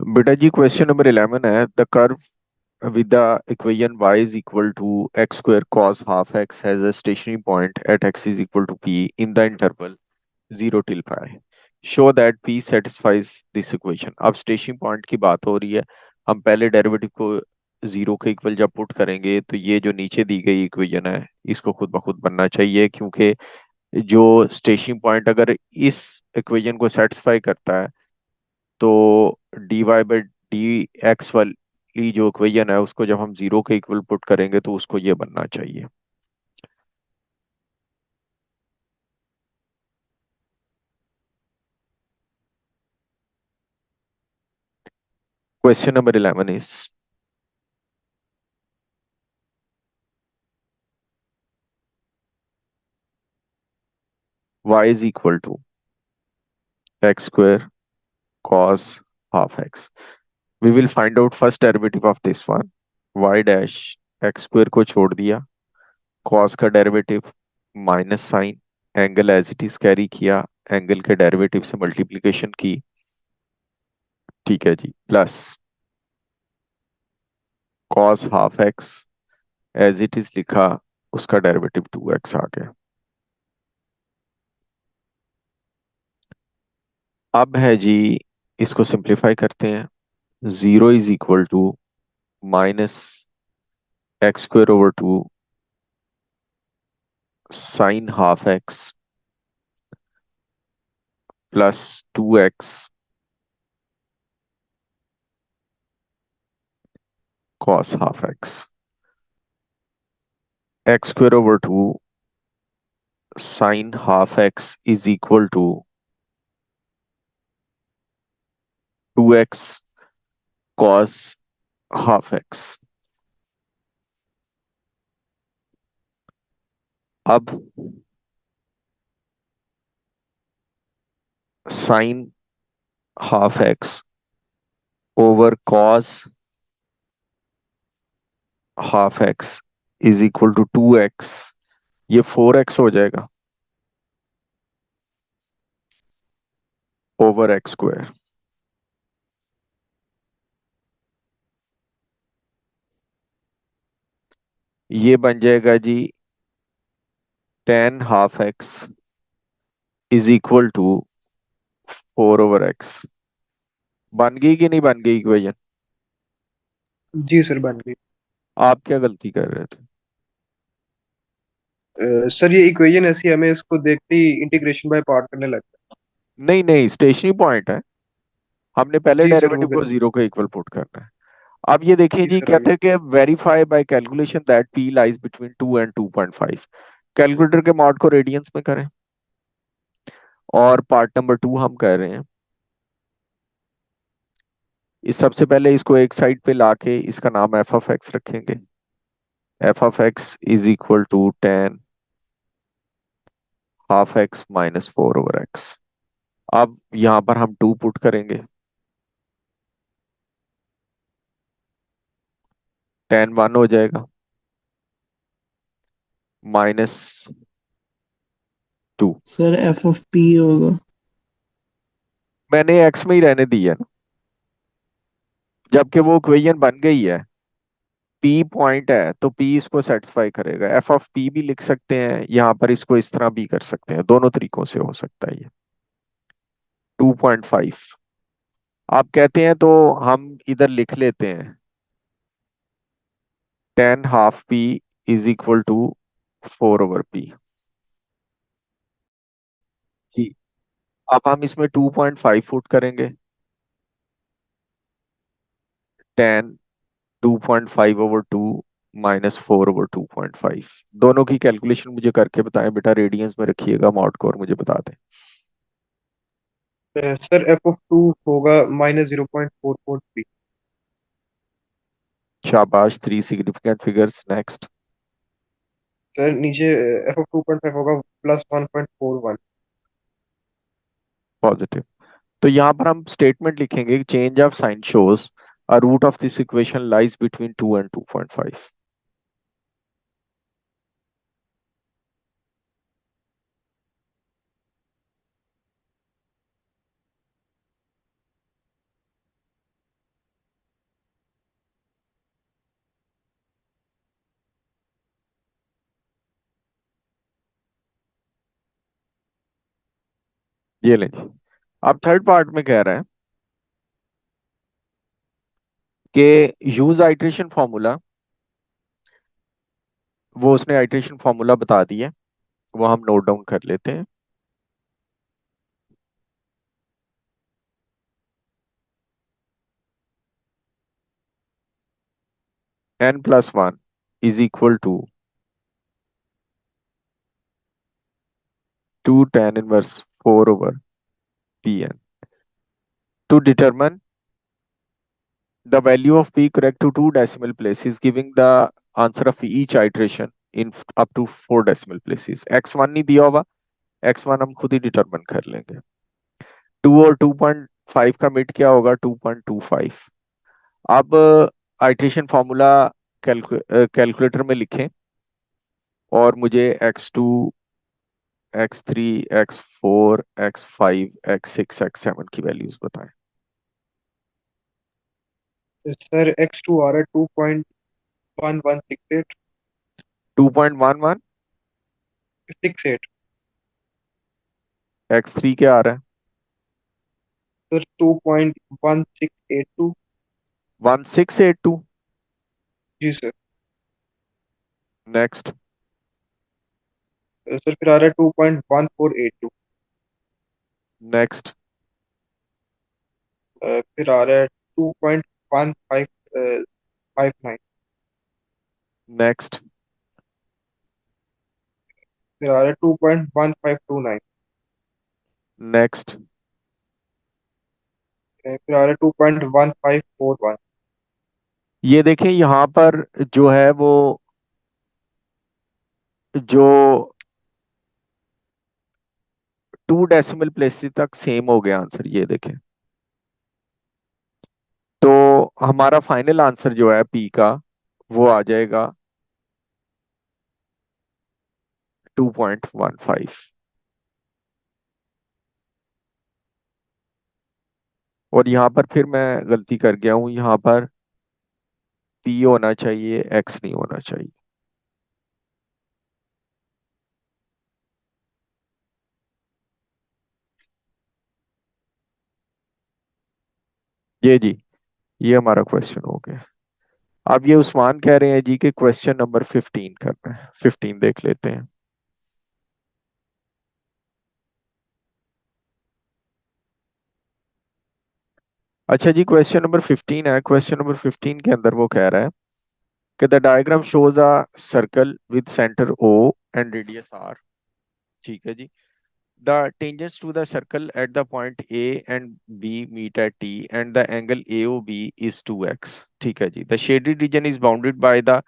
बेटा जी question number 11 है the curve with the equation y is equal to x square cos half x has a stationary point at x is equal to p in the interval 0 till pi. Show that p satisfies this equation. अब stationary point की बात हो रही है। हम पहले derivative को zero के इक्वल जब पुट करेंगे तो ये जो नीचे दी गई इक्वेशन है इसको खुद ब खुद बनना चाहिए, क्योंकि जो स्टेशनरी पॉइंट अगर इस इक्वेशन को सेटिस्फाई करता है तो d y by d x वाली जो इक्वेशन है उसको जब हम जीरो के इक्वल पुट करेंगे तो उसको ये बनना चाहिए। Question number 11 is y is equal to x square cos half x. We will find out first derivative of this one, y dash x square को छोड़ दिया, cos का derivative minus sine, angle as it is carry किया, angle के derivative से multiplication की, ठीक है जी, plus cos half X as it is लिखा, उसका डेरिवेटिव 2x आ गया। अब है जी, इसको सिंप्लीफाई करते हैं। Zero is equal to minus X square over two sine half X plus 2x cos half X. X square over two sine half X is equal to 2x cos half X. अब sine half X over cos half X is equal to 2x, ये 4x हो जाएगा over x square. ये बन जाएगा जी tan half X is equal to 4/x। बन गई कि नहीं बन गई इक्वेशन? जी सर, बन गई। आप क्या गलती कर रहे थे? सर, ये इक्वेशन ऐसी हमें इसको देखते ही इंटीग्रेशन बाय पार्ट करने लगता नहीं नहीं, स्टेशनरी पॉइंट है, हमने है। पहले जी सर, वो डेरिवेटिव को जीरो के इक्वल पुट करना है। अब ये देखिए जी जी, सर, कहते हैं कि verify by calculation that p lies between 2 and 2.5। Calculator के मॉड को रेडियंस में करें, और पार्ट नंबर 2 हम कर रहे हैं। इस सबसे पहले इसको एक साइड पे लाके इसका नाम एफ ऑफ एक्स रखेंगे। F of x is equal to tan half x minus 4/x। अब यहां पर हम 2 पुट करेंगे, टेन 1 हो जाएगा minus 2। Sir F of P होगा। मैंने एक्स में ही रहने दिया ना, जबकि वो इक्वेशन बन गई है। पी पॉइंट है तो पी इसको सेटिस्फाई करेगा। एफ ऑफ पी भी लिख सकते हैं यहाँ पर, इसको इस तरह भी कर सकते हैं, दोनों तरीकों से हो सकता है ये। 2.5 आप कहते हैं तो हम इधर लिख लेते हैं, tan half p is equal to 4/p जी। अब हम इसमें 2.5 फुट करेंगे, टेन 2.5/2 माइनस 4/2.5। दोनों की कैलकुलेशन मुझे करके बताएं बेटा, रेडियंस में रखिएगा मॉड को, और मुझे बता दें। सर, एफ ऑफ टू होगा -0.443। शाबाश, 3 सिग्निफिकेंट फिगर्स। नेक्स्ट। सर, नीचे एफ ऑफ 2.5 होगा +1.41। पॉजिटिव। तो यहाँ पर हम स्टेटमेंट लिखेंगे, change of sign shows a root of this equation lies between 2 and 2.5। ये लें जी। अब थर्ड पार्ट में कह रहा है कि यूज आइट्रेशन फॉर्मूला। वो उसने आइट्रेशन फॉर्मूला बता दिया, वो हम नोट डाउन कर लेते हैं। n+1 is equal to 2 tan inverse 4 over pn to determine the value of p correct to two decimal places, giving the answer of each iteration in up to 4 decimal places। x1 नहीं दिया होगा, x1 हम खुद ही determine कर लेंगे। 2 और 2.5 का mid क्या होगा, 2.25। अब आइट्रेशन फॉर्मूला कैलकुलेटर में लिखें और मुझे x2, x3, x4, x5, x6, x7 की वैल्यूज बताएं। सर x2 आ रहा है 2.1168 2.11। 68। x3 क्या आ रहा है, सर 2.1682। 1682। जी सर। नेक्स्ट। सर फिर आ रहा है 2.1482। नेक्स्ट। फिर आ रहा है 2.1559। नेक्स्ट। फिर आ रहा है 2.1529। नेक्स्ट। फिर आ रहा है 2.1541। ये देखें यहाँ पर जो है वो जो 2 डेसिमल प्लेस तक सेम हो गया आंसर, ये देखें। तो हमारा फाइनल आंसर जो है पी का वो आ जाएगा 2.15। और यहाँ पर फिर मैं गलती कर गया हूँ, यहाँ पर पी होना चाहिए, एक्स नहीं होना चाहिए। ये जी, ये हमारा क्वेश्चन हो गया। अब ये उस्मान कह रहे हैं जी कि क्वेश्चन नंबर 15 करना है। 15 देख लेते हैं। अच्छा जी, क्वेश्चन नंबर 15 है। क्वेश्चन नंबर 15 के अंदर वो कह रहा है कि the diagram shows a circle with centre O and radius R. ठीक है जी। The tangents to the circle at the point A and B meet at T and the angle AOB is 2x। ठीक है जी। The shaded region is bounded by the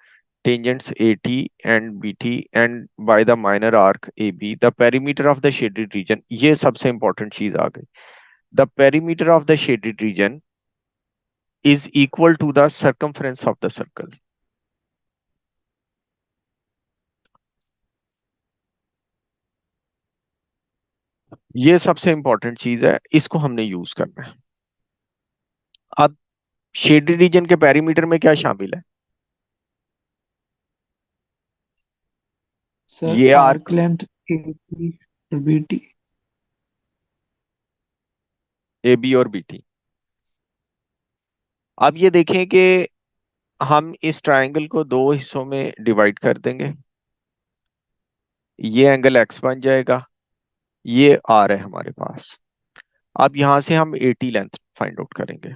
tangents AT and BT and by the minor arc AB। the perimeter of the shaded region, ये सबसे important चीज आ गई। the perimeter of the shaded region is equal to the circumference of the circle। ये सबसे important चीज है, इसको हमने यूज करना है। अब शेडेड रीजन के पेरीमीटर में क्या शामिल है, सर ये आर्क आर्क लेंथ AB और BT। AB और BT। अब ये देखें कि हम इस ट्रायंगल को दो हिस्सों में डिवाइड कर देंगे। ये एंगल x बन जाएगा, ये आर है हमारे पास। अब यहां से हम AT लेंथ फाइंड आउट करेंगे।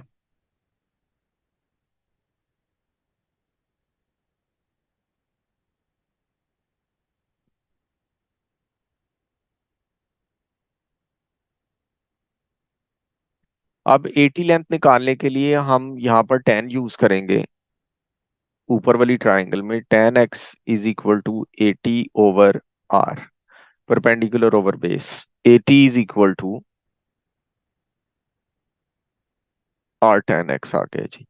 अब AT लेंथ निकालने के लिए हम यहाँ पर tan यूज करेंगे। ऊपर वाली ट्राइंगल में tan x is equal to AT/r, perpendicular over base. AT is equal to r tan x आ गया जी।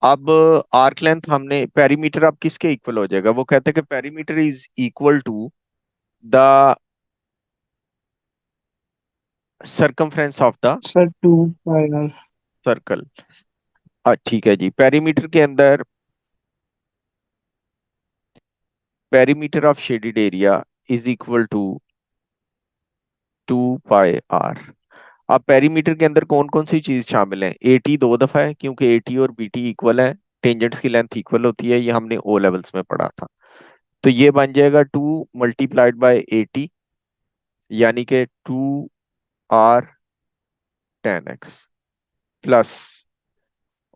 अब आर्क लेंथ हमने, पेरीमीटर अब किसके इक्वल हो जाएगा, वो कहते हैं कि perimeter is equal to the circumference of the sir 2 pi R। Circle. ठीक है जी। पेरीमीटर के अंदर perimeter of shaded area is equal to 2 pi r। अब पेरीमीटर के अंदर कौन कौन सी चीज शामिल है? एटी दो दफा है क्योंकि एटी और बीटी इक्वल है, टेंजेंट्स की लेंथ इक्वल होती है, ये हमने ओ लेवल्स में पढ़ा था। तो ये बन जाएगा 2 × 80, यानी कि 2r tan x प्लस,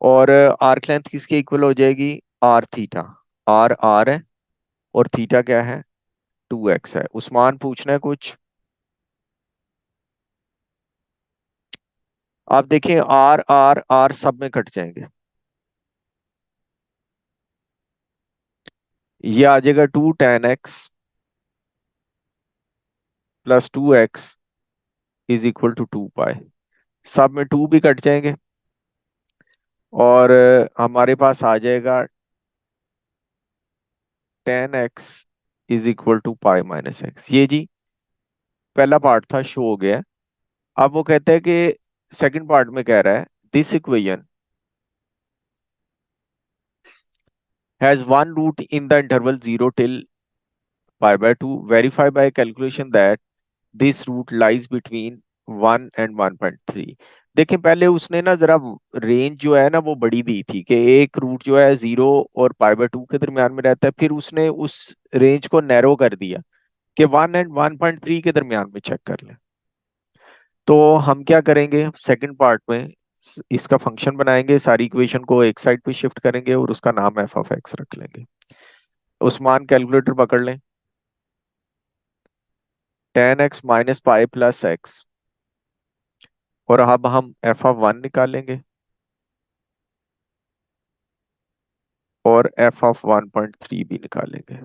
और आर्क लेंथ किसके इक्वल हो जाएगी? Are theta. आर आर है और थीटा क्या है? 2x है। उस्मान पूछना है कुछ? आप देखें आर आर आर सब में कट जाएंगे, ये आ जाएगा 2 tan x plus 2x is equal to 2 pi. सब में 2 भी कट जाएंगे और हमारे पास आ जाएगा tan x is equal to pi - x। ये जी पहला पार्ट था, शो हो गया। अब वो कहते हैं कि सेकंड पार्ट में कह रहा है this equation has one root in the interval 0 till π/2, verify by calculation that this root lies between 1 and 1.3। देखें पहले उसने ना जरा रेंज जो है ना वो बड़ी दी थी कि एक रूट जो है 0 और π/2 के दरमियान में रहता है, फिर उसने उस रेंज को नैरो कर दिया कि 1 and 1.3 के दरमियान में चेक कर लें। तो हम क्या करेंगे सेकंड पार्ट में, इसका फंक्शन बनाएंगे, सारी इक्वेशन को एक साइड पे शिफ्ट करेंगे और उसका नाम f(x) रख लेंगे। उस्मान कैलकुलेटर पकड़ लें। tan x minus pi plus x, और अब हम f(1) निकालेंगे और f(1.3) भी निकालेंगे।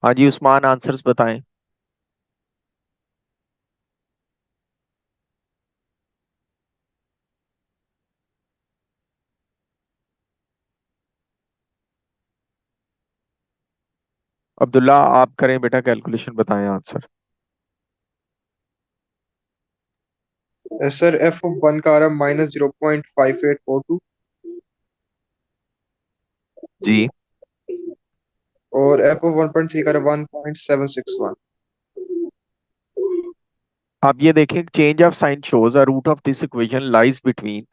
हाँ जी उस्मान, आंसर्स बताएं। अब्दुल्ला आप करें बेटा कैलकुलेशन, बताएं आंसर। सर f(1) का आ रहा है -0.5842 जी और f(1.3) का आ रहा है 1.761। आप ये देखें change of sign shows a root of this equation lies between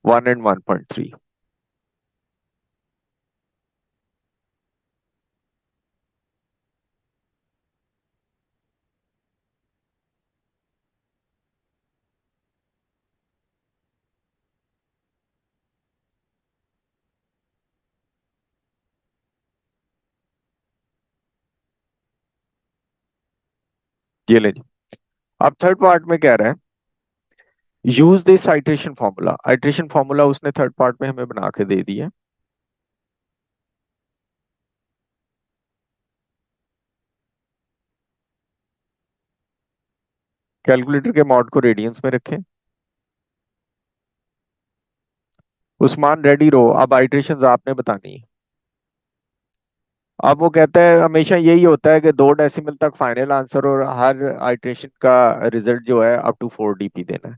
1 and 1.3। ये ले जी। अब थर्ड पार्ट में कह रहा है use this iteration formula. Iteration formula उसने थर्ड पार्ट में हमें बना के दे दिया। कैलकुलेटर के मॉड को रेडियंस में रखें। उस्मान रेडी रहो, अब आइट्रेशन आपने बतानी है। अब वो कहता है हमेशा यही होता है कि 2 डेसिमल तक फाइनल आंसर और हर आइट्रेशन का रिजल्ट जो है अप टू 4 DP देना है।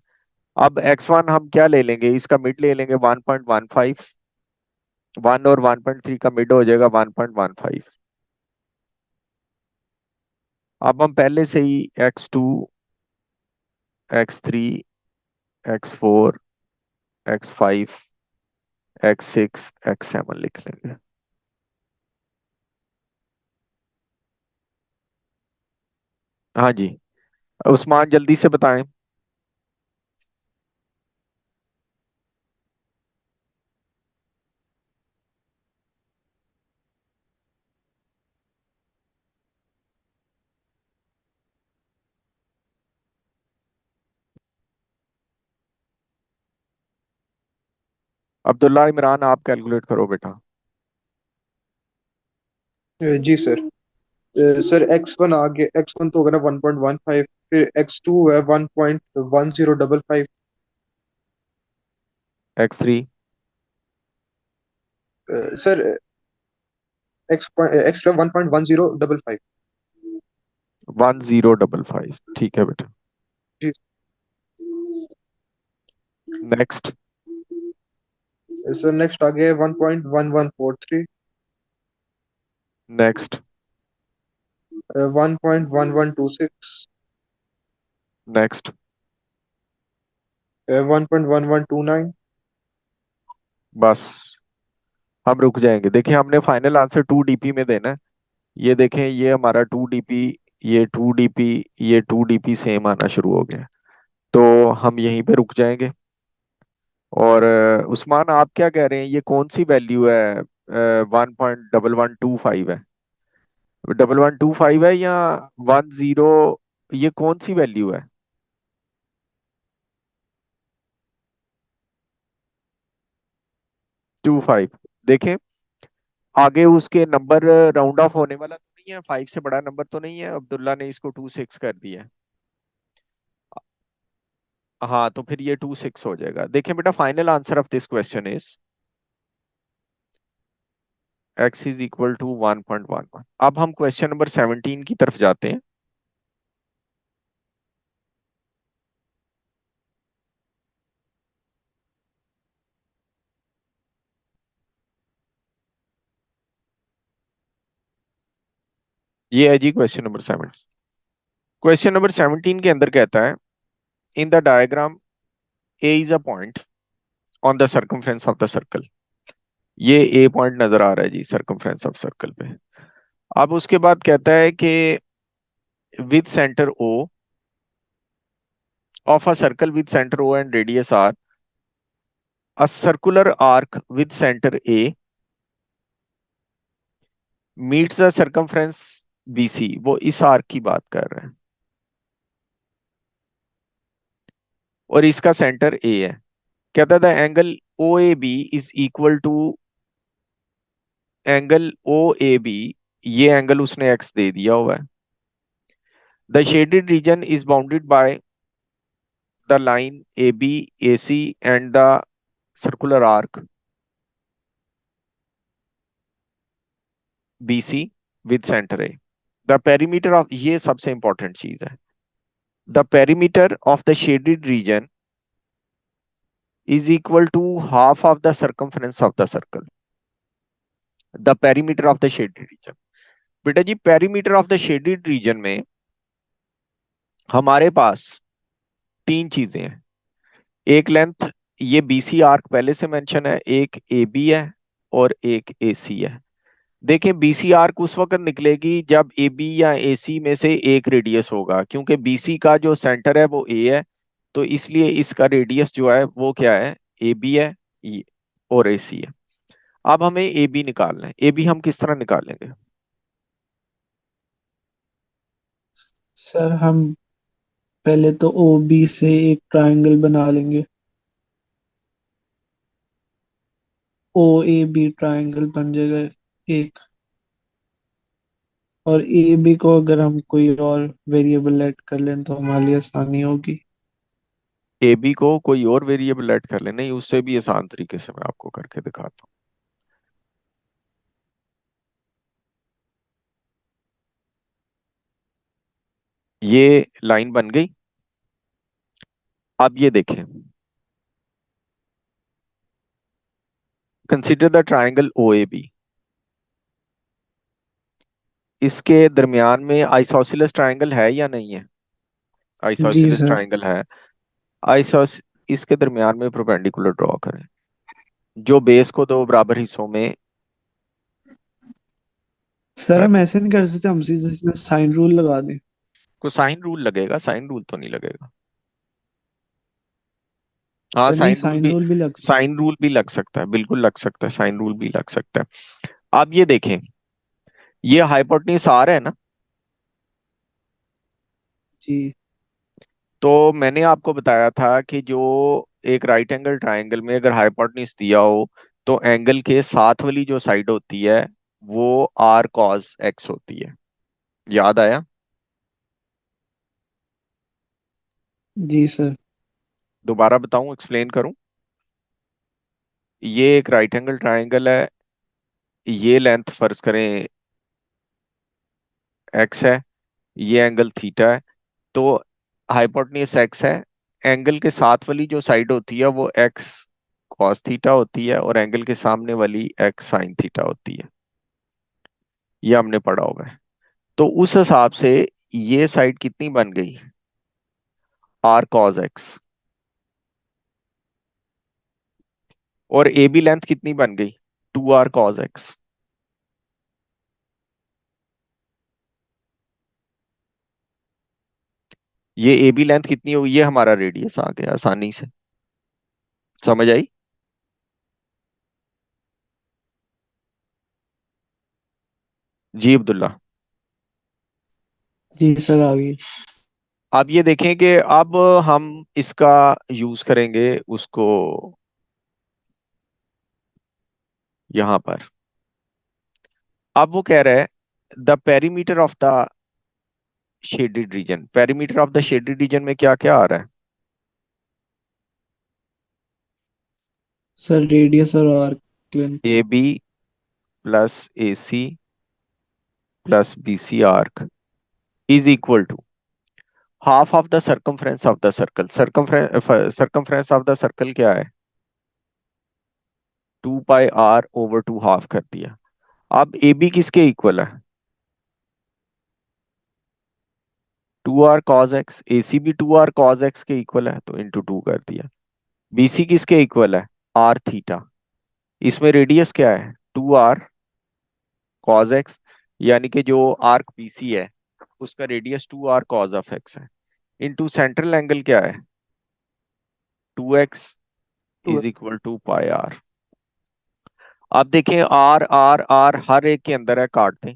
अब x1 हम क्या ले लेंगे? इसका मिड ले लेंगे 1.15। 1 और 1.3 का मिड हो जाएगा 1.15। अब हम पहले से ही x2 x3 x4 x5 x6 x7 लिख लेंगे। हाँ जी उस्मान जल्दी से बताएं। अब्दुल्ला इमरान आप कैलकुलेट करो बेटा। जी सर। सर x1 आगे, x1 तो होगा ना 1.15, फिर x2 है 1.1055। x3 सर x का 1.1055। 1055 ठीक है बेटा। जी नेक्स्ट सर। नेक्स्ट आ गया 1.1143। नेक्स्ट। 1.1126, नेक्स्ट। 1.1129। बस हम रुक जाएंगे। देखिए हमने फाइनल आंसर 2 डीपी में देना है। ये देखें, ये हमारा 2 डीपी, ये 2 डीपी, ये 2 डीपी सेम आना शुरू हो गया। तो हम यहीं पे रुक जाएंगे। और उस्मान, आप क्या कह रहे हैं, ये कौन सी वैल्यू है? 1.1125 है? 1125 है या 10? ये कौन सी वैल्यू है? 25। देखें आगे उसके नंबर राउंड ऑफ होने वाला तो नहीं है, 5 से बड़ा नंबर तो नहीं है। अब्दुल्ला ने इसको 26 कर दिया है। हाँ, तो फिर ये 26 हो जाएगा। देखें बेटा, final answer of this question is x is equal to 1.11। अब हम क्वेश्चन नंबर 17 की तरफ जाते हैं। ये है जी क्वेश्चन नंबर 17। क्वेश्चन नंबर 17 के अंदर कहता है, इन the diagram A is a point on the circumference of the circle. ये ए पॉइंट नजर आ रहा है जी सर्कमफ्रेंस ऑफ सर्कल पे। अब उसके बाद कहता है कि with centre O of a circle with centre O and radius R, a circular arc with centre A meets the circumference B C. वो इस आर्क की बात कर रहे हैं और इसका सेंटर ए है। कहता था angle O A B is equal to angle O A B. ये एंगल उसने एक्स दे दिया हुआ है। The shaded region is bounded by the line A B A C and the circular arc B C with centre A. The perimeter of, ये सबसे important चीज है, the perimeter of the shaded region is equal to half of the circumference of the circle, the perimeter of the shaded region। बेटा जी perimeter of the shaded region में हमारे पास तीन चीजें हैं। एक लेंथ, ये बीसी आर्क पहले से मेंशन है, एक ए बी है और एक ए सी है। देखें बीसी आर्क उस वक्त निकलेगी जब ए बी या ए सी में से एक रेडियस होगा, क्योंकि बीसी का जो सेंटर है वो ए है, तो इसलिए इसका रेडियस जो है वो क्या है, ए बी है और ए सी है। अब हमें ए बी निकालना है। ए बी हम किस तरह निकालेंगे? सर हम पहले तो ओ बी से एक ट्रायंगल बना लेंगे। ओ ए बी ट्रायंगल बन जाएगा एक। और ए बी को अगर हम कोई और वेरिएबल ऐड कर लें तो हमारे लिए आसानी होगी। ए बी को कोई और वेरिएबल ऐड कर ले? नहीं, उससे भी आसान तरीके से मैं आपको करके दिखाता हूँ। ये लाइन बन गई। अब ये देखें, consider the triangle O A B. इसके दरमियान में आइसोसेलेस ट्राइंगल है या नहीं है? जी आइसोसेलेस सर। ट्राइंगल है। आइसोस इसके दरमियान में परपेंडिकुलर ड्रॉ करें, जो बेस को दो बराबर हिस्सों में सर कर हम दे। ऐसे नहीं कर सकते, हम सीधे साइन रूल लगा दें। को साइन रूल लगेगा? साइन रूल तो नहीं लगेगा। हाँ, सर नहीं, साइन रूल भी लग सकता। साइन रूल भी लग सकता है, बिल्कुल लग सकता है, साइन रूल भी लग सकता है। अब ये देखें, ये हाइपोटेन्यूज आर है ना? जी। तो मैंने आपको बताया था कि जो एक राइट एंगल ट्रायंगल में अगर हाइपोटेन्यूज दिया हो, तो एंगल के साथ वाली जो साइड होती है वो आर कॉस एक्स होती है। याद आया? जी सर। दोबारा बताऊं, एक्सप्लेन करूं? ये एक राइट एंगल ट्रायंगल है। ये लेंथ फर्ज करें एक्स है, ये एंगल थीटा है। तो हाइपोटेन्यूज एक्स है, एंगल के साथ वाली जो साइड होती है वो एक्स कॉस थीटा होती है और एंगल के सामने वाली एक्स साइन थीटा होती है। ये हमने पढ़ा हुआ है। तो उस हिसाब से ये साइड कितनी बन गई, आर कॉज एक्स। और ए बी लेंथ कितनी बन गई, 2r कॉज एक्स। ये ए बी लेंथ कितनी होगी, ये हमारा रेडियस आ गया आसानी से। समझ आई? जी अब्दुल्ला। जी सर आ गई। अब ये देखें कि अब हम इसका यूज करेंगे उसको यहां पर। अब वो कह रहा है the perimeter of the shaded region. Perimeter of the shaded region में क्या क्या आ रहा है? सर रेडियस और arc length. A B plus A C plus B C arc is equal to half of the circumference of the circle. Circumference of the circle क्या है, 2 pi r over 2 half कर दिया। अब A B किसके equal है, 2r cos x। ए सी भी 2r cos x के equal है तो इंटू 2 कर दिया। बी सी किसके इक्वल है, r थीटा। इसमें रेडियस क्या है, 2r cos x, यानी कि जो आर्क बी सी है उसका radius 2r cos of x है। इंटू सेंट्रल एंगल क्या है, 2x two. Is equal to pi R. अब देखें आर आर आर हर एक के अंदर है, काट दें।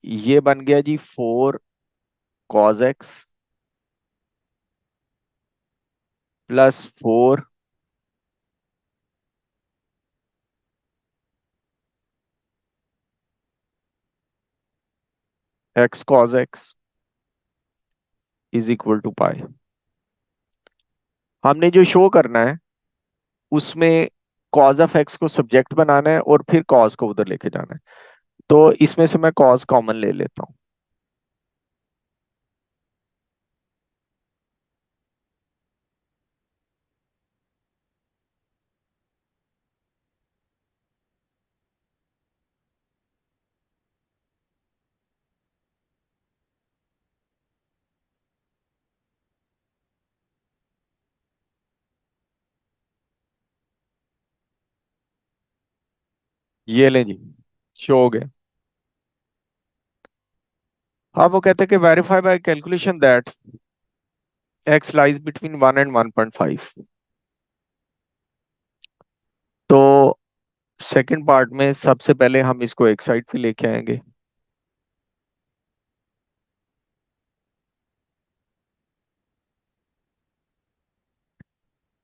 ये बन गया जी 4 cos x plus 4x cos x is equal to pi. हमने जो शो करना है उसमें कॉज ऑफ एक्स को सब्जेक्ट बनाना है और फिर कॉज को उधर लेके जाना है। तो इसमें से मैं कॉज कॉमन ले लेता हूं। ये लें जी, शो हो गया। अब वो कहते हैं कि verify by calculation that x lies between 1 and 1.5। तो सेकंड पार्ट में सबसे पहले हम इसको एक साइड पे लेके आएंगे।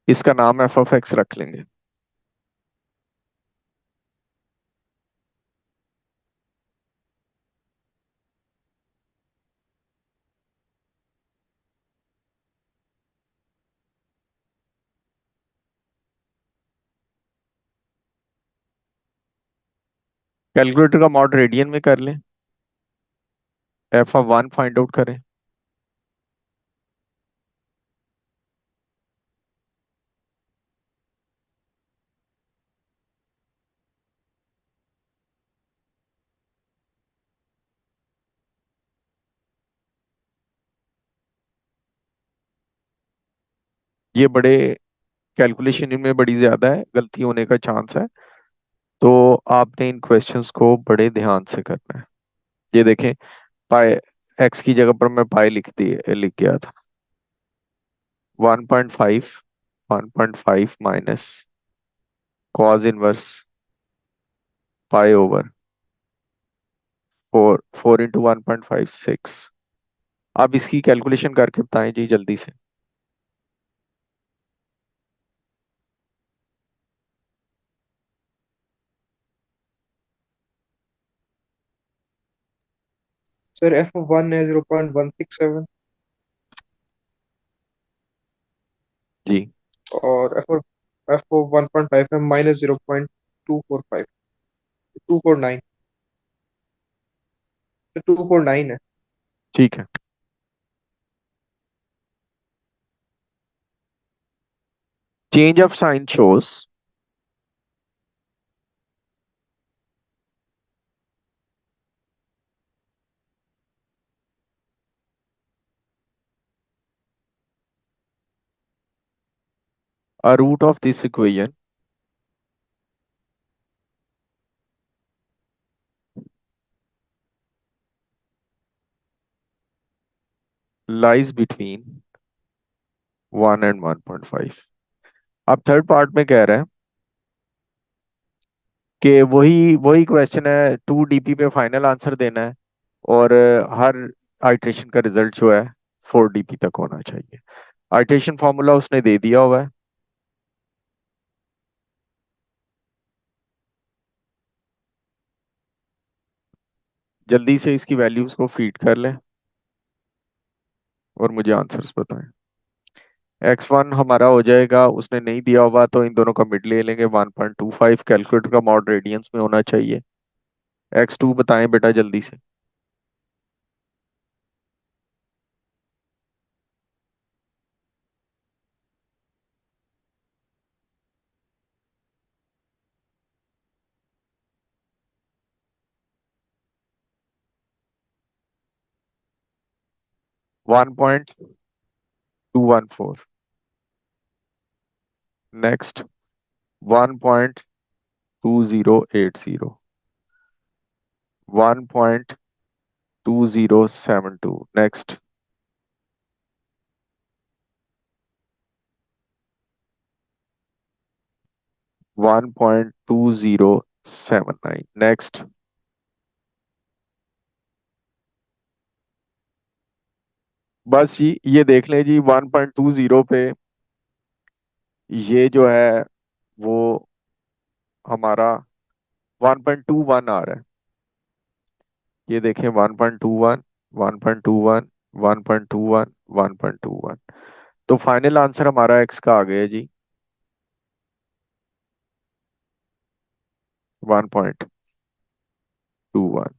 इसका नाम एफ ऑफ एक्स रख लेंगे। कैलकुलेटर का मॉड रेडियन में कर लें, एफ ऑफ 1 फाइंड आउट करें। ये बड़े कैलकुलेशन इनमें बड़ी ज्यादा है, गलती होने का चांस है। तो आपने इन क्वेश्चंस को बड़े ध्यान से करना है। ये देखें, पाई एक्स की जगह पर मैं पाई लिख गया था। 1.5, 1.5 minus cos inverse pi over 4, 4 into 1.5 6। अब इसकी कैलकुलेशन करके बताएं जी जल्दी से। सर F1 है 0.167 जी और F 1.5 है माइनस 0.245 249। 249 है। ठीक है। Change of sign shows A root of this equation lies between 1 and 1.5। अब थर्ड पार्ट में कह रहा है कि वही वही क्वेश्चन है, 2 DP पे फाइनल आंसर देना है, और हर आइट्रेशन का रिजल्ट जो है 4 DP तक होना चाहिए। आइट्रेशन फॉर्मूला उसने दे दिया हुआ है। जल्दी से इसकी वैल्यूज को फीड कर लें और मुझे आंसर्स बताएं। x1 हमारा हो जाएगा, उसने नहीं दिया हुआ तो इन दोनों का मिड ले लेंगे, 1.25। कैलकुलेटर का मॉड रेडियंस में होना चाहिए। x2 बताएं बेटा जल्दी से। 1.214। नेक्स्ट 1.2080। 1.2072। नेक्स्ट 1.2079। नेक्स्ट बस ये देख लें जी, 1.20 पे ये जो है वो हमारा 1.21 आ रहा है। ये देखें, 1.21, 1.21, 1.21, 1.21। तो फाइनल आंसर हमारा एक्स का आ गया जी 1.21।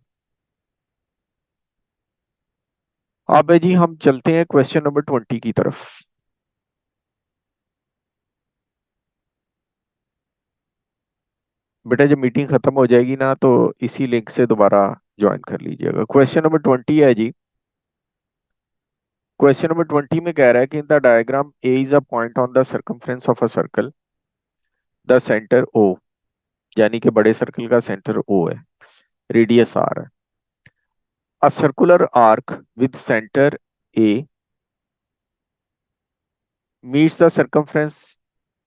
अब है जी, हम चलते हैं क्वेश्चन नंबर 20 की तरफ। बेटा जब मीटिंग खत्म हो जाएगी ना तो इसी लिंक से दोबारा ज्वाइन कर लीजिएगा। क्वेश्चन नंबर 20 है जी। क्वेश्चन नंबर 20 में कह रहा है कि in the diagram A is a point on the circumference of a circle, the centre O, यानी कि बड़े सर्कल का सेंटर ओ है, रेडियस आर है। A circular arc with centre A meets the circumference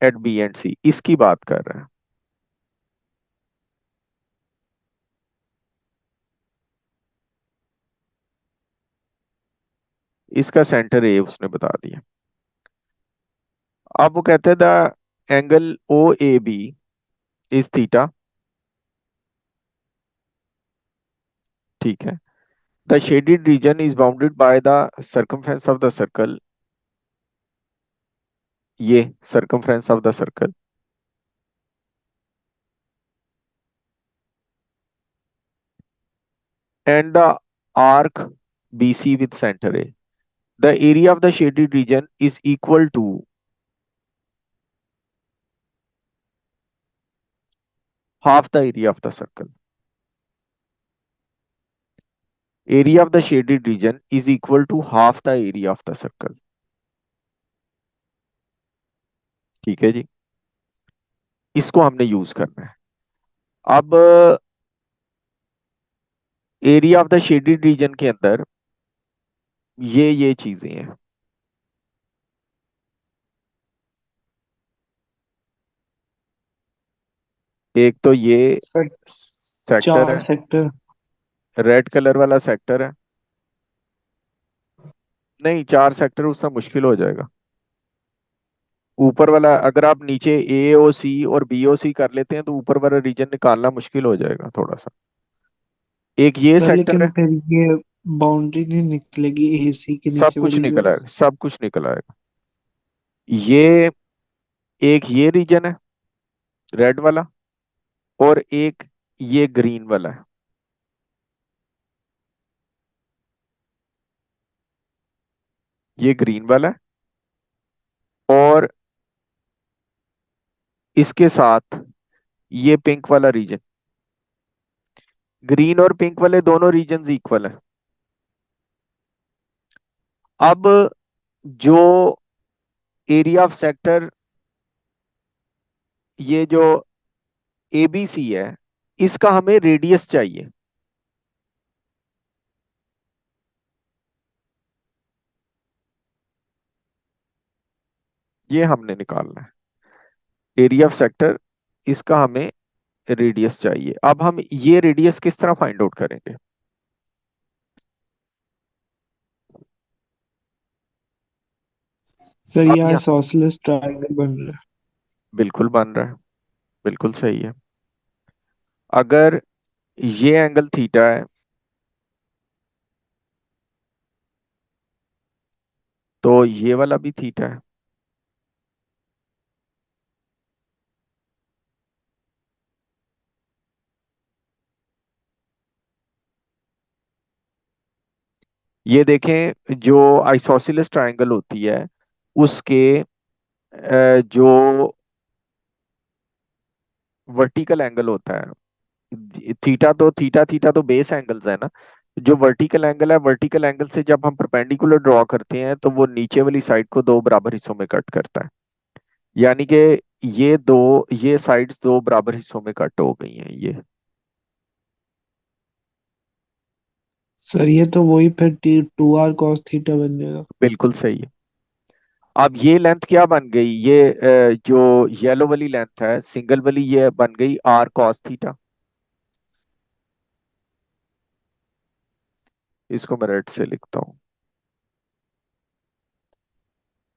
at B and C, इसकी बात कर रहा है। इसका सेंटर ए उसने बता दिया। अब वो कहते हैं the angle O A B is theta. ठीक है। The shaded region is bounded by the circumference of the circle, ये circumference of the circle, and the arc B C with centre A. The area of the shaded region is equal to half the area of the circle। Area of the shaded region is equal to half the area of the circle। ठीक है जी, इसको हमने use करना है। अब area of the shaded reason के अंदर ये चीजें हैं। एक तो ये सर सेक्टर 4 है, सेक्टर। रेड कलर वाला सेक्टर है। नहीं, 4 सेक्टर उसका मुश्किल हो जाएगा। ऊपर वाला अगर आप नीचे ए ओ सी और बी ओ सी कर लेते हैं तो ऊपर वाला रीजन निकालना मुश्किल हो जाएगा थोड़ा सा। एक ये सर सेक्टर लेकिन है। फिर ये बाउंड्री नहीं निकलेगी एसी के सब नीचे कुछ वाली जो निकल है। आएगा, सब कुछ निकल आएगा। ये एक ये रीजन है रेड वाला, और एक ये ग्रीन वाला है। ये ग्रीन वाला है, और इसके साथ ये पिंक वाला रीजन। ग्रीन और पिंक वाले दोनों रीजन इक्वल है। अब जो एरिया ऑफ सेक्टर ये जो ABC है, इसका हमें रेडियस चाहिए। ये हमने निकालना है एरिया ऑफ सेक्टर, इसका हमें रेडियस चाहिए। अब हम ये रेडियस किस तरह फाइंड आउट करेंगे? सर अब यहाँ यह आइसोसेलेस ट्रायंगल बन रहा है। बिल्कुल बन रहा है, बिल्कुल सही है। अगर ये एंगल थीटा है तो ये वाला भी थीटा है। ये देखें, जो आइसोसेलेस ट्रायंगल होती है उसके जो वर्टिकल एंगल होता है, थीटा थीटा तो बेस एंगल्स है ना। जो वर्टिकल एंगल है, वर्टिकल एंगल से जब हम परपेंडिकुलर ड्रॉ करते हैं तो वो नीचे वाली साइड को दो बराबर हिस्सों में कट करता है। यानी कि ये साइड्स दो बराबर हिस्सों में कट हो गई हैं ये। सर ये तो वही फिर 2r cos थीटा बन जाएगा। बिल्कुल सही है। अब ये लेंथ क्या बन गई? ये जो येलो वाली लेंथ है सिंगल वाली, ये बन गई आर कॉस थीटा। इसको मैं रेड से लिखता हूँ।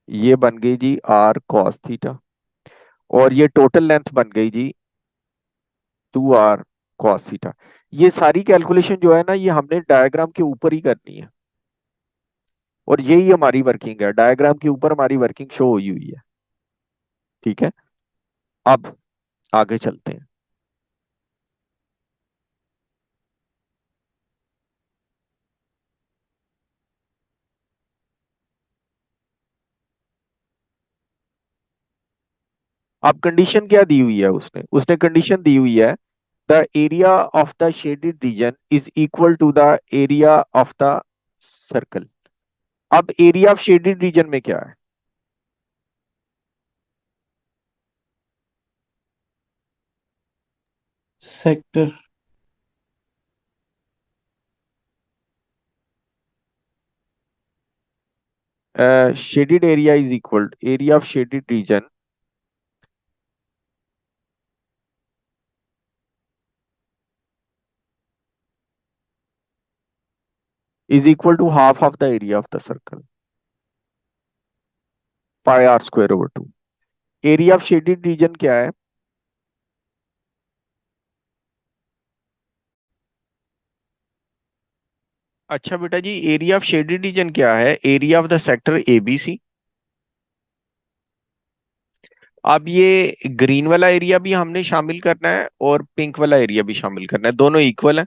ये बन गई जी आर कॉस थीटा, और ये टोटल लेंथ बन गई जी 2r कॉस थीटा। ये सारी कैलकुलेशन जो है ना, ये हमने डायग्राम के ऊपर ही करनी है, और यही हमारी वर्किंग है। डायग्राम के ऊपर हमारी वर्किंग शो हुई है। ठीक है, अब आगे चलते हैं। अब कंडीशन क्या दी हुई है? उसने उसने कंडीशन दी हुई है the area of the shaded region is equal to the area of the circle. अब एरिया ऑफ शेडेड रीजन में क्या सेक्टर। है? Shaded area is equal area of shaded region is equal to half of the area of the circle, pi are square over 2। Area of shaded region क्या है? अच्छा बेटा जी, area of shaded region क्या है? Area of the sector ABC। अब ये green वाला एरिया भी हमने शामिल करना है और पिंक वाला एरिया भी शामिल करना है, दोनों इक्वल है।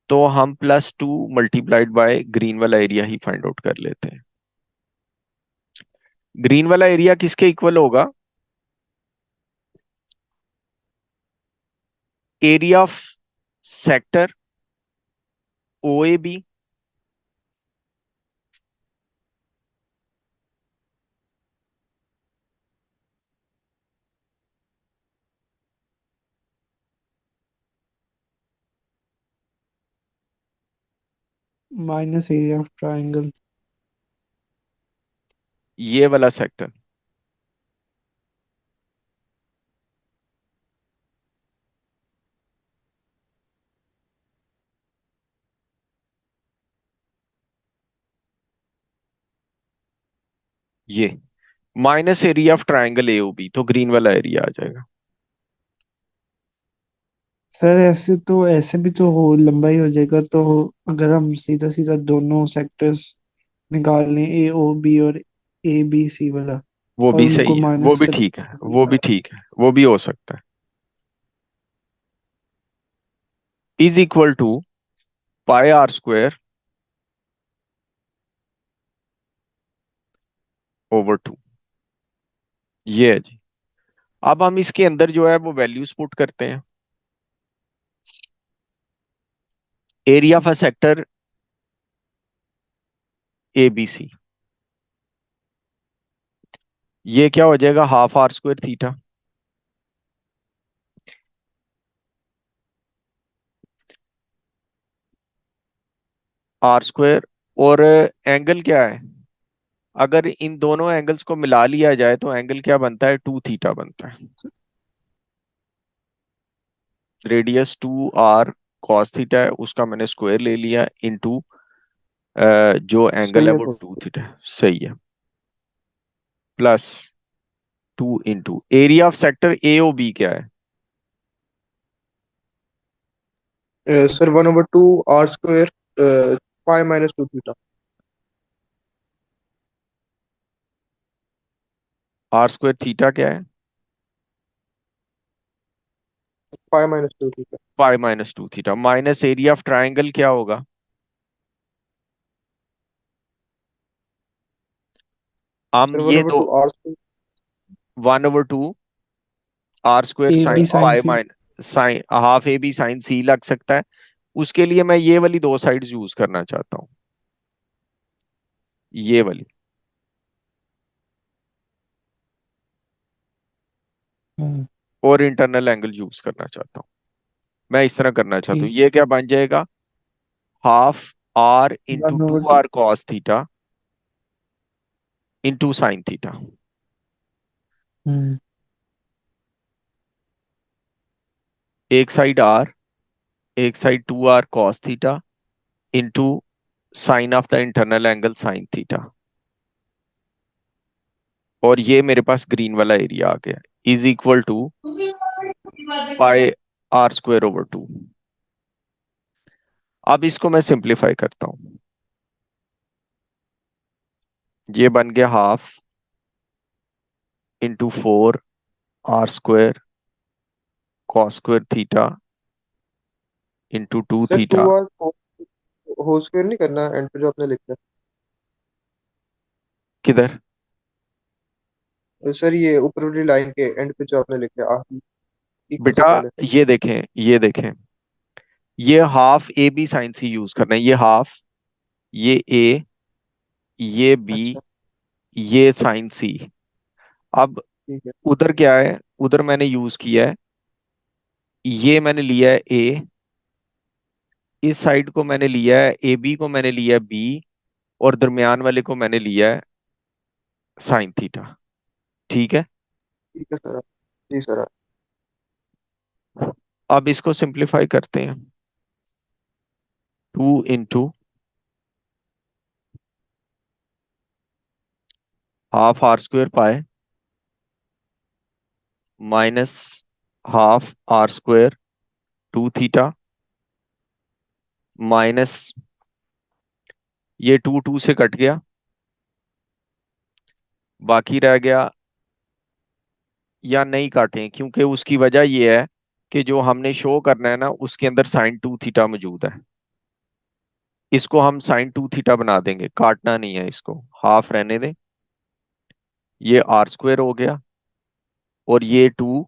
तो हम +2 मल्टीप्लाइड बाय ग्रीन वाला एरिया ही फाइंड आउट कर लेते हैं। ग्रीन वाला एरिया किसके इक्वल होगा? Area of sector OAB minus area of triangle. ये वाला सेक्टर। ये minus area of triangle AOB, तो ग्रीन वाला एरिया आ जाएगा। सर ऐसे तो ऐसे भी तो हो लंबाई हो जाएगा, तो अगर हम सीधा सीधा दोनों सेक्टर्स निकाल लें, AOB और ABC वाला, वो और भी उनको सही है, वो माइनस भी कर। ठीक है, वो भी ठीक है, वो भी हो सकता है। Is equal to pi are square over 2। ये है जी। अब हम इसके अंदर जो है वो वैल्यूज पुट करते हैं। Area of a sector ABC, ये क्या हो जाएगा? Half R square theta. Are square. और एंगल क्या है? अगर इन दोनों एंगल्स को मिला लिया जाए तो एंगल क्या बनता है? 2 थीटा बनता है। रेडियस 2 r कॉस थीटा है, उसका मैंने स्क्वायर ले लिया इनटू जो एंगल सही है है वो तो 2 थीटा है। सही है। Plus 2 into area of sector A O B क्या है? Sir 1/2 r² pi minus 2 theta. Are square theta क्या है? Pi minus 2 theta. Pi minus 2 theta minus area of triangle क्या होगा? हम सर वन ये ओवर दो two r square 1/2 r square A sine B sine pi C. Mine sine half A B sine C लग सकता है। उसके लिए मैं ये वाली दो साइड्स यूज करना चाहता हूँ, ये वाली। हम्म, और इंटरनल एंगल यूज करना चाहता हूँ। मैं इस तरह करना चाहता हूँ, ठीक। ये क्या बन जाएगा? Half r into one over two two. R cos theta into sine theta. Hmm. एक साइड आर, एक side 2 r cos theta into sine of the internal angle sine theta. और ये मेरे पास ग्रीन वाला एरिया आ गया, is equal to pi are square over 2। अब इसको मैं सिंप्लीफाई करता हूं। ये बन गया half into 4 r² cos square theta into two sir two theta R whole square नहीं करना एंड पे जो आपने लिखा किधर? है सर, ये ऊपर वाली लाइन के एंड पे जो आपने लिखा है आखिरी इक्वल से बेटा पहले। ये देखें, ये देखें, ये half A B sine C use करना है। ये हाफ, ये ए, ये बी, अच्छा ये साइन सी। अब ठीक है। उधर क्या है? उधर मैंने यूज किया है, ये मैंने लिया है ए, इस साइड को मैंने लिया है ए बी को मैंने लिया है बी, और दरमियान वाले को मैंने लिया है साइन थीटा। ठीक है। ठीक है सर। जी सर। अब इसको सिंप्लीफाई करते हैं। 2 into half R square pi minus half R square 2 theta minus, ये 2 2 से कट गया, बाकी रह गया, या नहीं काटें क्योंकि उसकी वजह यह है कि जो हमने शो करना है ना उसके अंदर साइन 2 थीटा मौजूद है। इसको हम साइन 2 थीटा बना देंगे, काटना नहीं है इसको, हाफ रहने दें। ये आर स्क्वायर हो गया, और ये 2,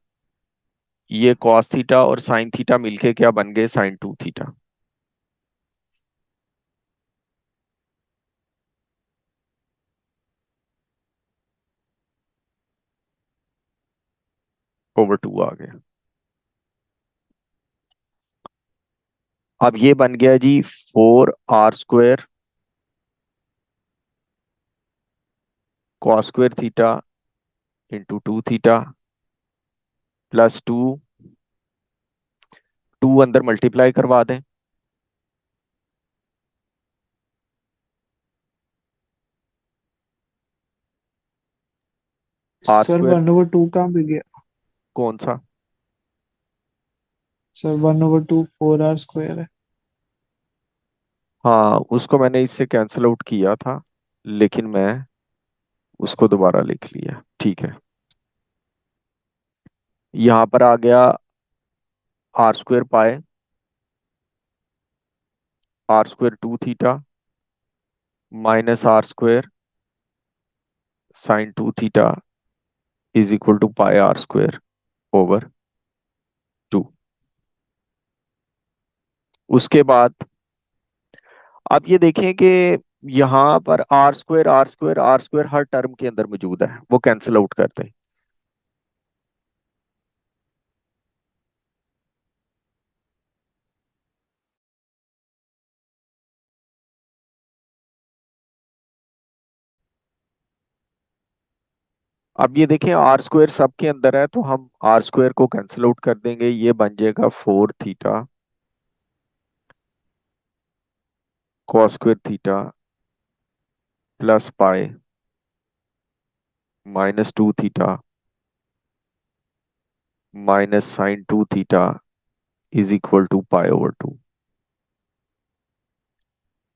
ये कॉस थीटा और साइन थीटा मिलके क्या बन गए? साइन 2 थीटा ओवर 2 आ गया। अब ये बन गया जी 4 r² cos square theta into 2 theta plus 2 अंदर मल्टीप्लाई करवा दें। आर सर स्क्वायर 1/2 कहाँ पे गया? कौन सा? सर 1/2 4 r² है। हाँ, उसको मैंने इससे कैंसिल आउट किया था, लेकिन मैं उसको दोबारा लिख लिया। ठीक है। यहाँ पर आ गया r² pi r² 2 theta minus r² sine 2 theta is equal to pi r² over 2। उसके बाद आप ये देखें कि यहाँ पर r² हर टर्म के अंदर मौजूद है, वो कैंसिल आउट करते हैं। अब ये देखें आर स्क्वायर सब के अंदर है, तो हम आर स्क्वायर को कैंसिल आउट कर देंगे, ये बन जाएगा 4 theta cos square theta plus pi -2 theta minus sine 2 theta is equal to pi.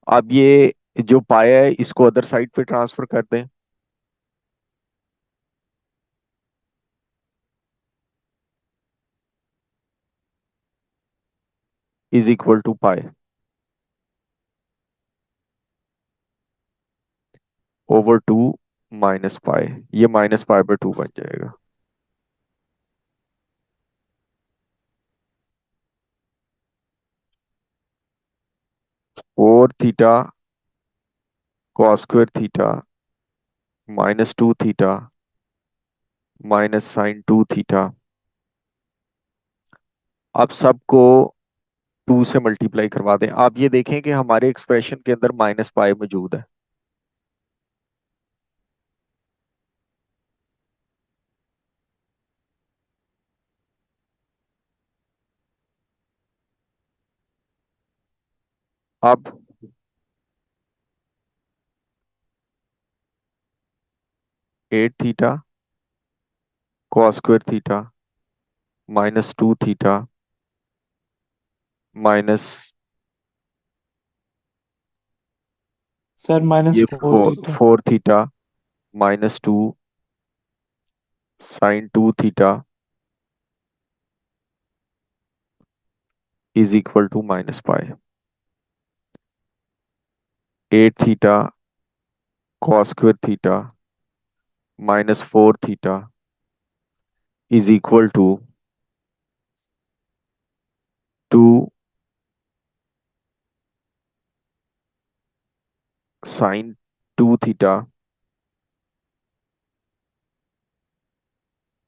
अब ये जो पाया है इसको अदर साइड पे ट्रांसफर कर दें, is equal to pi minus pi, ये -पाई/2 बन जाएगा। Four theta cos square theta -2 theta minus sine 2 theta. अब सबको 2 से मल्टीप्लाई करवा दें। आप ये देखें कि हमारे एक्सप्रेशन के अंदर माइनस पाई मौजूद है। अब 8 theta cos square theta -2 theta minus sir ये -4 theta. 4 theta -2 sine 2 theta is equal to -pi. 8 theta cos square theta -4 theta is equal to 2 sine 2 theta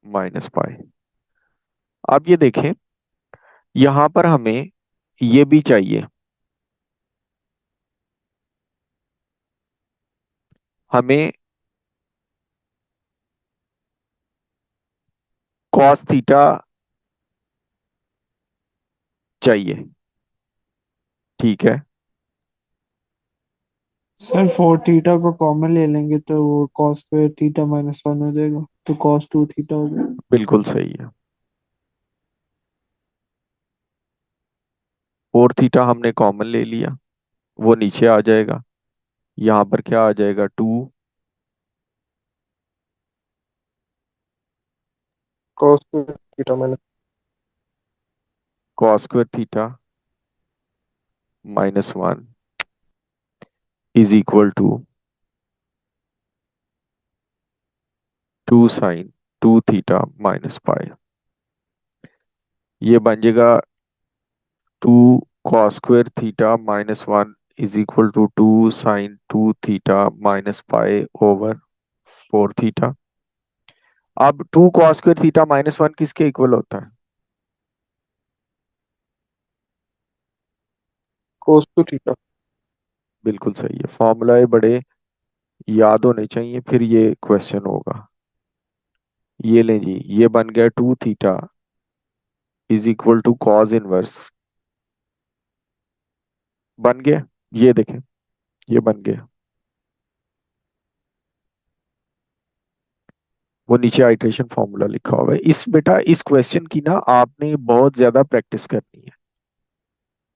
-pi. अब ये देखें यहां पर हमें ये भी चाहिए, हमें कॉस थीटा चाहिए, ठीक है। सर 4 थीटा को कॉमन ले लेंगे तो वो कॉस स्क्वायर थीटा -1 हो जाएगा, तो cos 2 थीटा हो जाएगा। बिल्कुल सही है। 4 थीटा हमने कॉमन ले लिया, वो नीचे आ जाएगा। यहाँ पर क्या आ जाएगा, 2 cos theta minus cos square theta -1 is equal to 2 sine 2 theta -pi. ये बन जाएगा 2 cos square theta -1 is equal to 2 sine 2 theta -pi theta. अब 2 कॉस स्क्वायर थीटा -1 किसके इक्वल होता है? cos theta. बिल्कुल सही है। फॉर्मूला बड़े याद होने चाहिए, फिर ये क्वेश्चन होगा। ये लें जी, ये बन गया 2 theta is equal to cos inverse, बन गया। ये देखें, ये बन गया। वो नीचे आइट्रेशन फॉर्मूला लिखा हुआ है। इस बेटा इस क्वेश्चन की ना आपने बहुत ज्यादा प्रैक्टिस करनी है,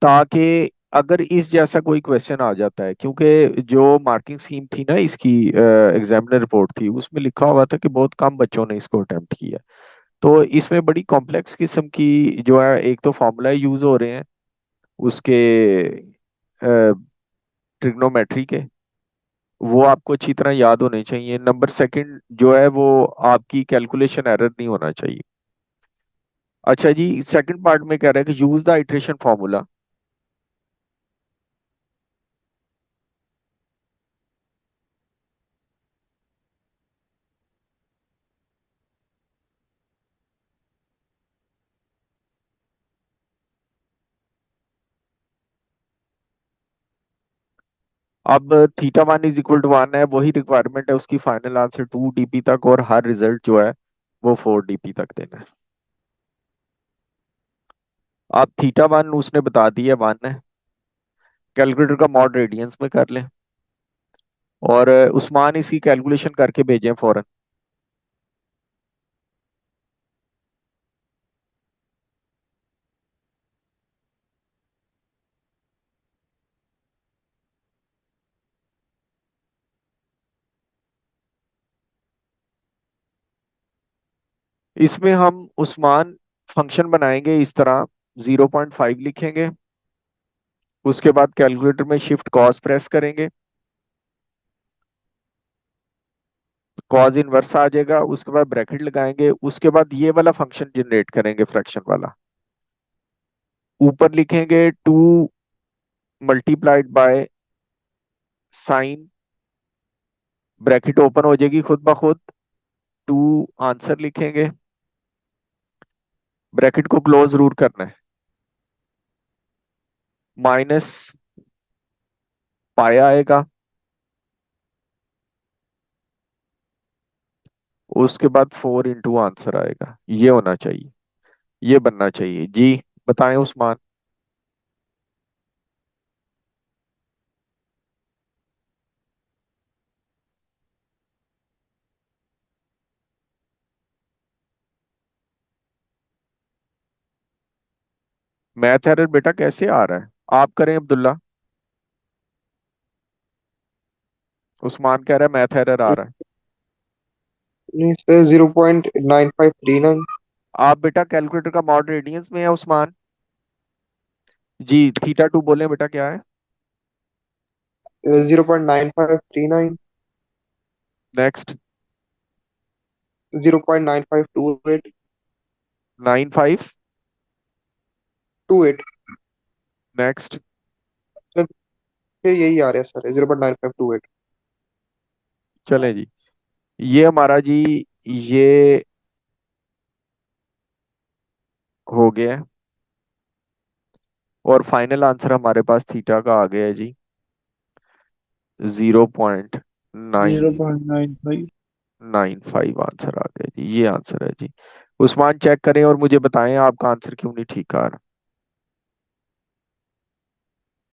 ताकि अगर इस जैसा कोई क्वेश्चन आ जाता है, क्योंकि जो मार्किंग स्कीम थी ना इसकी, एग्जामिनर रिपोर्ट थी, उसमें लिखा हुआ था कि बहुत कम बच्चों ने इसको अटेम्प्ट किया। तो इसमें बड़ी कॉम्प्लेक्स किस्म की जो है, एक तो फॉर्मूला यूज हो रहे हैं उसके ट्रिग्नोमेट्री के, वो आपको अच्छी तरह याद होने चाहिए। नंबर सेकंड जो है वो आपकी कैलकुलेशन एरर नहीं होना चाहिए। अच्छा जी, सेकंड पार्ट में कह रहा है कि यूज द आइट्रेशन फॉर्मूला। अब θ1 = 1 है, वही रिक्वायरमेंट है उसकी, फाइनल आंसर 2 dp तक, और हर रिजल्ट जो है वो 4 dp तक देना है। अब θ1 उसने बता दिया 1 है, कैलकुलेटर का मॉड रेडियंस में कर लें, और उस्मान इसकी कैलकुलेशन करके भेजें फौरन। इसमें हम उस्मान फंक्शन बनाएंगे इस तरह, 0.5 लिखेंगे, उसके बाद कैलकुलेटर में शिफ्ट कॉस प्रेस करेंगे, कॉज इनवर्स आ जाएगा, उसके बाद ब्रैकेट लगाएंगे, उसके बाद ये वाला फंक्शन जनरेट करेंगे फ्रैक्शन वाला, ऊपर लिखेंगे 2 multiplied by sine, bracket open हो जाएगी खुद ब खुद, 2 आंसर लिखेंगे, ब्रैकेट को क्लोज जरूर करना है, माइनस पाया आएगा, उसके बाद 4 इंटू आंसर आएगा, ये होना चाहिए, ये बनना चाहिए जी। बताएं उस्मान। मैथ एरर बेटा कैसे आ रहा है? आप करें अब्दुल्ला। उस्मान कह रहा है मैथ एरर आ रहा है। नहीं सर, 0.9539। आप बेटा कैलकुलेटर का मॉड रेडियंस में है उस्मान जी। θ2 बोले बेटा क्या है? 0.9539। नेक्स्ट। 0.9528। 95। 28। नेक्स्ट। सर फिर यही आ रहा है सर, 0.9528। चलें जी, ये हमारा जी, ये हो गया है, और फाइनल आंसर हमारे पास थीटा का आ गया है जी, 0.995 0.95। आंसर आ गया जी, ये आंसर है जी। उस्मान चेक करें और मुझे बताएं आपका आंसर क्यों नहीं ठीक आ रहा।